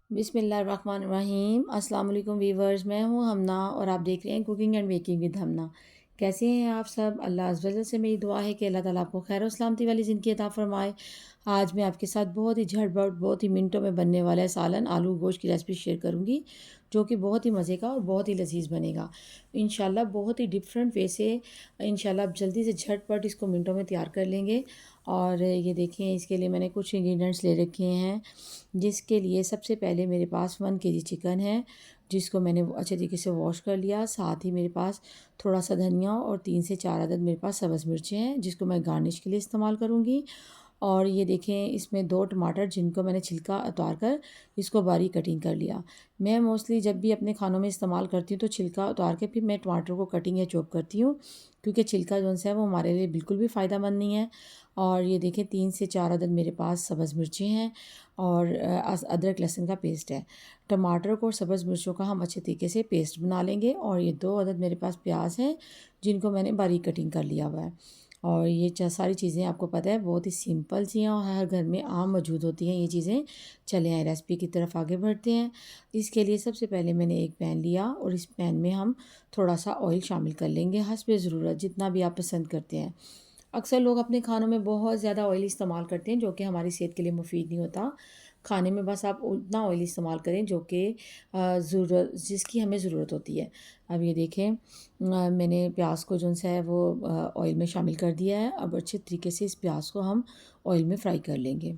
बिस्मिल्लाहिर्रहमानिर्रहीम। अस्सलाम वालेकुम वीवर्स, मैं हूँ हमना और आप देख रहे हैं कुकिंग एंड बेकिंग विद हमना। कैसे हैं आप सब? अल्लाह अज़्ज़ वजल से मेरी दुआ है कि अल्लाह ताला आपको खैर और सलामती वाली ज़िंदगी अता फ़रमाए। आज मैं आपके साथ बहुत ही झटपट बहुत ही मिनटों में बनने वाला है सालन आलू गोश्त की रेसिपी शेयर करूँगी, जो कि बहुत ही मज़े का और बहुत ही लज़ीज़ बनेगा। इंशाल्लाह बहुत ही डिफरेंट वे से इंशाल्लाह आप जल्दी से झटपट इसको मिनटों में तैयार कर लेंगे। और ये देखें, इसके लिए मैंने कुछ इंग्रेडिएंट्स ले रखे हैं। जिसके लिए सबसे पहले मेरे पास 1 केजी चिकन है, जिसको मैंने अच्छे तरीके से वॉश कर लिया। साथ ही मेरे पास थोड़ा-सा धनिया और 3 से 4 अदद मेरे पास सब्ज़ मिर्चें हैं, जिसको मैं गार्निश के लिए इस्तेमाल करूँगी। और ये देखें, इसमें 2 टमाटर जिनको मैंने छिलका उतार कर इसको बारीक कटिंग कर लिया। मैं मोस्टली जब भी अपने खानों में इस्तेमाल करती हूँ तो छिलका उतार के फिर मैं टमाटर को कटिंग या चॉप करती हूँ, क्योंकि छिलका जो-सा है वो हमारे लिए बिल्कुल भी फ़ायदेमंद नहीं है। और ये देखें, 3 से 4 अदद मेरे पास सब्ज़ मिर्चें हैं और अदरक लहसुन का पेस्ट है। टमाटर को और सब्ज़ मिर्चों का हम अच्छे तरीके से पेस्ट बना लेंगे। और ये 2 अदद मेरे पास प्याज हैं, जिनको मैंने बारीक कटिंग कर लिया हुआ है। और ये सारी चीज़ें आपको पता है बहुत ही सिंपल सी हैं और हर घर में आम मौजूद होती हैं ये चीज़ें। चले आए रेसिपी की तरफ आगे बढ़ते हैं। इसके लिए सबसे पहले मैंने एक पैन लिया और इस पैन में हम थोड़ा सा ऑयल शामिल कर लेंगे, हस्बे ज़रूरत जितना भी आप पसंद करते हैं। अक्सर लोग अपने खानों में बहुत ज़्यादा ऑयल इस्तेमाल करते हैं, जो कि हमारी सेहत के लिए मुफीद नहीं होता। खाने में बस आप उतना ऑयल इस्तेमाल करें जो कि ज़रूरत जिसकी हमें ज़रूरत होती है। अब ये देखें, मैंने प्याज को जो-सा है वो ऑयल में शामिल कर दिया है। अब अच्छे तरीके से इस प्याज को हम ऑयल में फ्राई कर लेंगे।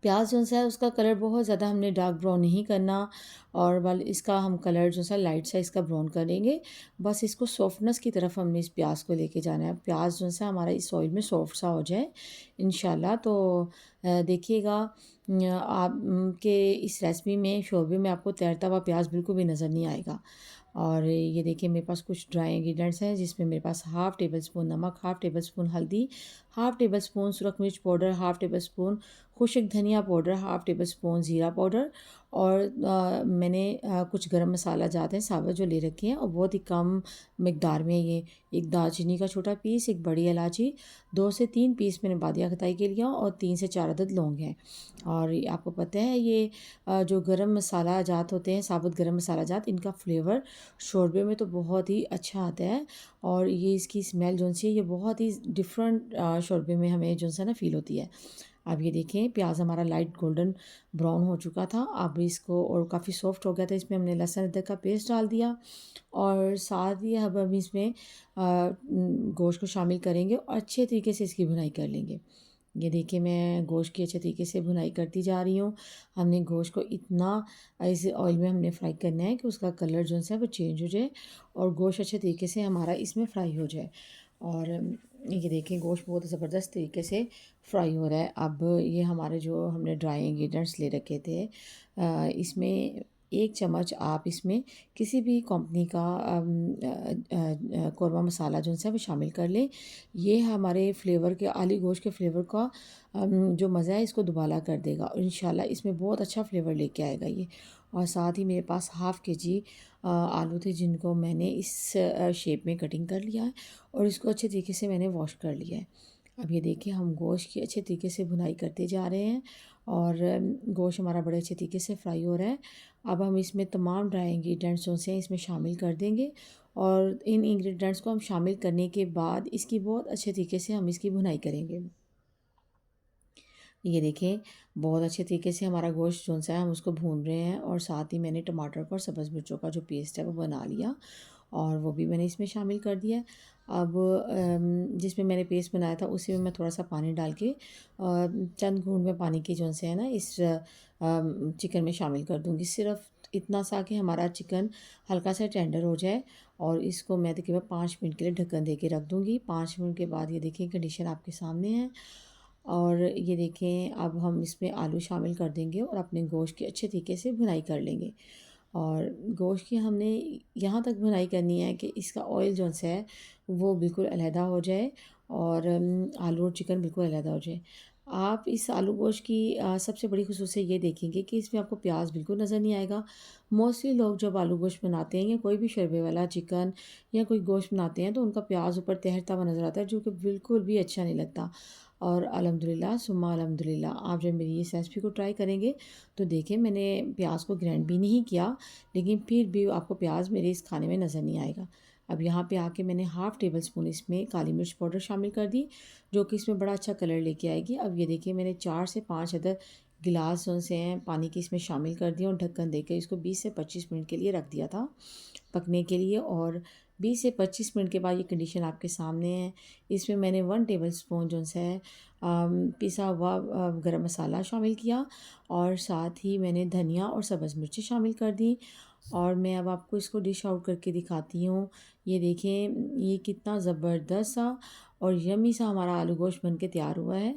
प्याज़ जो-सा है उसका कलर बहुत ज़्यादा हमने डार्क ब्राउन नहीं करना, और बल इसका हम कलर जो-सा लाइट सा इसका ब्राउन करेंगे। बस इसको सॉफ्टनेस की तरफ हमने इस प्याज़ को लेके जाना है। प्याज़ जो-सा हमारा इस ऑयल में सॉफ्ट सा हो जाए इंशाल्लाह, तो देखिएगा आप के इस रेसिपी में शोरबे में आपको तैरता हुआ प्याज़ बिल्कुल भी नज़र नहीं आएगा। और ये देखिए, मेरे पास कुछ ड्राई इंग्रीडिएंट्स हैं, जिसमें मेरे पास हाफ़ टेबल स्पून नमक, हाफ़ टेबल स्पून हल्दी, हाफ़ टेबल स्पून सुरख मिर्च पाउडर, हाफ़ टेबल स्पून खुश्क धनिया पाउडर, हाफ़ टेबल स्पून ज़ीरा पाउडर। और मैंने कुछ गरम मसाला जाते हैं साबुत जो ले रखे हैं, और बहुत ही कम मिकदार में ये एक दालचीनी का छोटा पीस, एक बड़ी इलायची, 2 से 3 पीस मैंने बादिया खताई के लिया और 3 से 4 अदद लौंग हैं। और ये आपको पता है, ये जो गरम मसाला जात होते हैं, साबुत गरम मसाला जात, इनका फ्लेवर शोरबे में तो बहुत ही अच्छा आता है। और ये इसकी स्मेल जो-सी है ये बहुत ही डिफरेंट शोरबे में हमें जो-सा ना फ़ील होती है। अब ये देखें, प्याज़ हमारा लाइट गोल्डन ब्राउन हो चुका था। अब इसको और काफ़ी सॉफ्ट हो गया था, इसमें हमने लहसुन अदरक का पेस्ट डाल दिया। और साथ ही अब हम इसमें गोश्त को शामिल करेंगे और अच्छे तरीके से इसकी भुनाई कर लेंगे। ये देखिए, मैं गोश्त की अच्छे तरीके से भुनाई करती जा रही हूँ। हमने गोश्त को इतना इस ऑयल में हमने फ्राई करना है कि उसका कलर जो-सा है वो चेंज हो जाए और गोश्त अच्छे तरीके से हमारा इसमें फ्राई हो जाए। और ये देखें, गोश्त बहुत ज़बरदस्त तरीके से फ्राई हो रहा है। अब ये हमारे जो हमने ड्राई इंग्रीडिएंट्स ले रखे थे, इसमें 1 चम्मच आप इसमें किसी भी कंपनी का कोरमा मसाला जो-सा है वो शामिल कर लें। ये हमारे फ्लेवर के आली गोश्त के फ्लेवर का जो मज़ा है इसको दुबाला कर देगा और इंशाल्लाह इसमें बहुत अच्छा फ्लेवर लेके आएगा ये। और साथ ही मेरे पास हाफ़ केजी आलू थे, जिनको मैंने इस शेप में कटिंग कर लिया है और इसको अच्छे तरीके से मैंने वॉश कर लिया है। अब ये देखिए, हम गोश्त की अच्छे तरीके से भुनाई करते जा रहे हैं और गोश्त हमारा बड़े अच्छे तरीके से फ्राई हो रहा है। अब हम इसमें तमाम ड्राई इंग्रीडिएंट्स जो से इसमें शामिल कर देंगे और इन इंग्रीडिएंट्स को हम शामिल करने के बाद इसकी बहुत अच्छे तरीके से हम इसकी भुनाई करेंगे। ये देखें, बहुत अच्छे तरीके से हमारा गोश्त जो-सा है हम उसको भून रहे हैं और साथ ही मैंने टमाटर को और सब्ज़ मिर्चों का जो पेस्ट है वो बना लिया और वो भी मैंने इसमें शामिल कर दिया है। अब जिसमें मैंने पेस्ट बनाया था उसी में मैं थोड़ा-सा पानी डाल के चंद घूँट में पानी की जो-सा है ना इस चिकन में शामिल कर दूँगी। सिर्फ़ इतना सा कि हमारा चिकन हल्का सा टेंडर हो जाए और इसको मैं तकरीबन 5 मिनट के लिए ढक्कन दे के रख दूँगी। 5 मिनट के बाद ये देखिए, कंडीशन आपके सामने है। और ये देखें, अब हम इसमें आलू शामिल कर देंगे और अपने गोश्त की अच्छे तरीके से भुनाई कर लेंगे। और गोश्त की हमने यहाँ तक भुनाई करनी है कि इसका ऑयल जो-सा है वो बिल्कुल अलहदा हो जाए और आलू और चिकन बिल्कुल अलहदा हो जाए। आप इस आलू गोश्त की सबसे बड़ी ख़ुसूसियत ये देखेंगे कि इसमें आपको प्याज़ बिल्कुल नज़र नहीं आएगा। मोस्टली लोग जब आलू गोश्त बनाते हैं या कोई भी शोरबे वाला चिकन या कोई गोश्त बनाते हैं तो उनका प्याज़ ऊपर तैरता हुआ नज़र आता है, जो कि बिल्कुल भी अच्छा नहीं लगता। और अल्हम्दुलिल्लाह सुम्मा अल्हम्दुलिल्लाह आप जब मेरी इस रेसिपी को ट्राई करेंगे तो देखिए मैंने प्याज को ग्राइंड भी नहीं किया, लेकिन फिर भी आपको प्याज मेरे इस खाने में नज़र नहीं आएगा। अब यहाँ पे आके मैंने हाफ़ टेबल स्पून इसमें काली मिर्च पाउडर शामिल कर दी, जो कि इसमें बड़ा अच्छा कलर लेके आएगी। अब ये देखिए मैंने 4 से 5 अदद गिलास जो से हैं पानी के इसमें शामिल कर दिया और ढक्कन देकर इसको 20 से 25 मिनट के लिए रख दिया था पकने के लिए। और 20 से 25 मिनट के बाद ये कंडीशन आपके सामने है। इसमें मैंने 1 टेबल स्पून जो है पिसा हुआ गरम मसाला शामिल किया और साथ ही मैंने धनिया और सब्ज़ मिर्ची शामिल कर दी। और मैं अब आपको इसको डिश आउट करके दिखाती हूँ। ये देखें ये कितना ज़बरदस्त सा और यम्मी सा हमारा आलू गोश्त बन के तैयार हुआ है।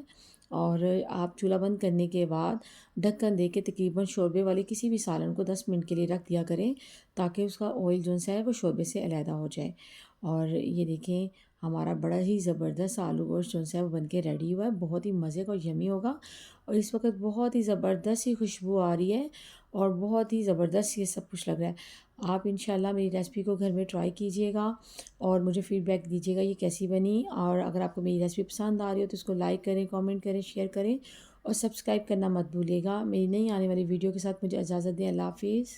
और आप चूल्हा बंद करने के बाद ढक्कन दे के तकरीबन शोरबे वाले किसी भी सालन को 10 मिनट के लिए रख दिया करें, ताकि उसका ऑयल जो है वो शोरबे से अलहदा हो जाए। और ये देखें हमारा बड़ा ही ज़बरदस्त आलू गोश्त जो है वो बन के रेडी हुआ है, बहुत ही मज़े का और यम्मी होगा। और इस वक्त बहुत ही ज़बरदस्त सी खुशबू आ रही है और बहुत ही ज़बरदस्त ये सब कुछ लग रहा है। आप इंशाल्लाह मेरी रेसिपी को घर में ट्राई कीजिएगा और मुझे फ़ीडबैक दीजिएगा ये कैसी बनी। और अगर आपको मेरी रेसिपी पसंद आ रही हो तो इसको लाइक करें, कमेंट करें, शेयर करें और सब्सक्राइब करना मत भूलिएगा। मेरी नई आने वाली वीडियो के साथ मुझे इजाज़त दें। अल्लाह हाफ़िज़।